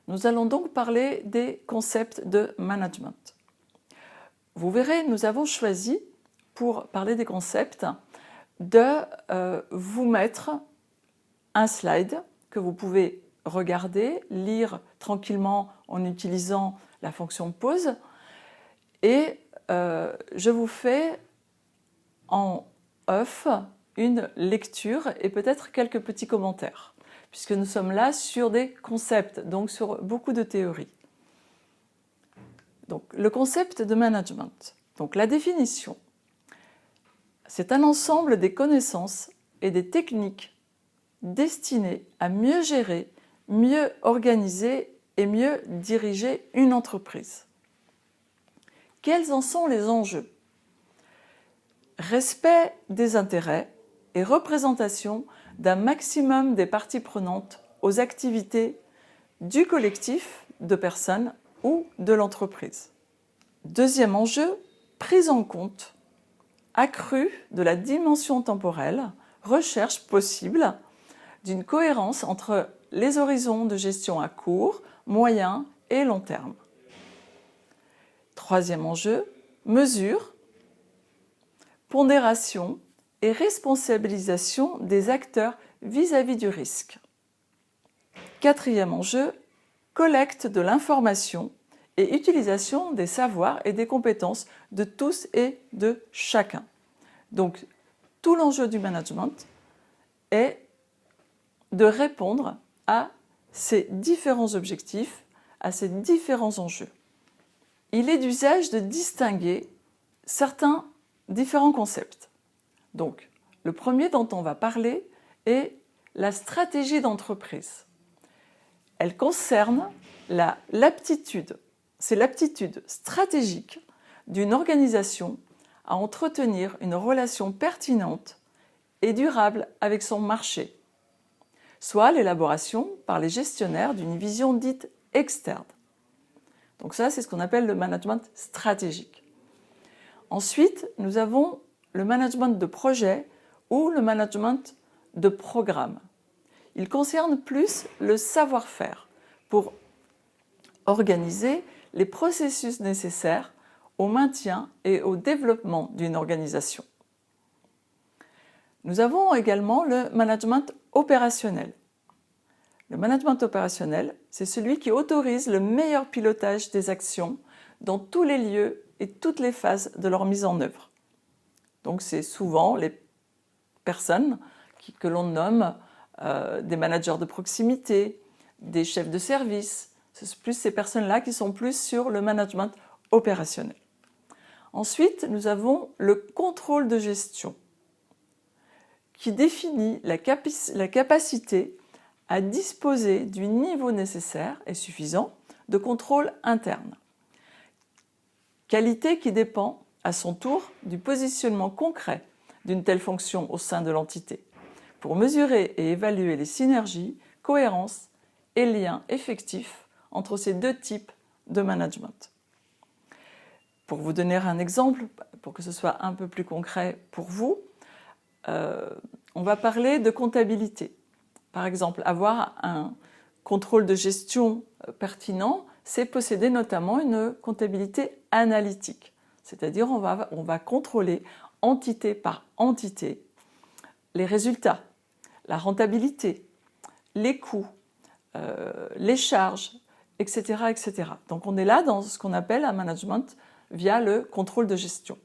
Nous allons donc parler des concepts de management. Vous verrez, nous avons choisi, pour parler des concepts, de vous mettre un slide que vous pouvez regarder, lire tranquillement en utilisant la fonction pause. Et je vous fais en off une lecture et peut-être quelques petits commentaires, puisque nous sommes là sur des concepts, donc sur beaucoup de théories. Donc, le concept de management. Donc, la définition, c'est un ensemble des connaissances et des techniques destinées à mieux gérer, mieux organiser et mieux diriger une entreprise. Quels en sont les enjeux? Respect des intérêts et représentation d'un maximum des parties prenantes aux activités du collectif de personnes ou de l'entreprise. Deuxième enjeu, prise en compte accrue de la dimension temporelle, recherche possible d'une cohérence entre les horizons de gestion à court, moyen et long terme. Troisième enjeu, mesure, pondération et responsabilisation des acteurs vis-à-vis du risque. Quatrième enjeu, collecte de l'information et utilisation des savoirs et des compétences de tous et de chacun. Donc, tout l'enjeu du management est de répondre à ces différents objectifs, à ces différents enjeux. Il est d'usage de distinguer certains différents concepts. Donc, le premier dont on va parler est la stratégie d'entreprise. Elle concerne l'aptitude, c'est l'aptitude stratégique d'une organisation à entretenir une relation pertinente et durable avec son marché, soit l'élaboration par les gestionnaires d'une vision dite externe. Donc ça, c'est ce qu'on appelle le management stratégique. Ensuite, nous avons le management de projet ou le management de programme. Il concerne plus le savoir-faire pour organiser les processus nécessaires au maintien et au développement d'une organisation. Nous avons également le management opérationnel. Le management opérationnel, c'est celui qui autorise le meilleur pilotage des actions dans tous les lieux et toutes les phases de leur mise en œuvre. Donc c'est souvent les personnes que l'on nomme des managers de proximité, des chefs de service. C'est plus ces personnes-là qui sont plus sur le management opérationnel. Ensuite, nous avons le contrôle de gestion qui définit la capacité à disposer du niveau nécessaire et suffisant de contrôle interne. Qualité qui dépend à son tour du positionnement concret d'une telle fonction au sein de l'entité, pour mesurer et évaluer les synergies, cohérences et liens effectifs entre ces deux types de management. Pour vous donner un exemple, pour que ce soit un peu plus concret pour vous, on va parler de comptabilité. Par exemple, avoir un contrôle de gestion pertinent, c'est posséder notamment une comptabilité analytique. C'est-à-dire on va contrôler entité par entité les résultats, la rentabilité, les coûts, les charges, etc., etc. Donc on est là dans ce qu'on appelle un management via le contrôle de gestion.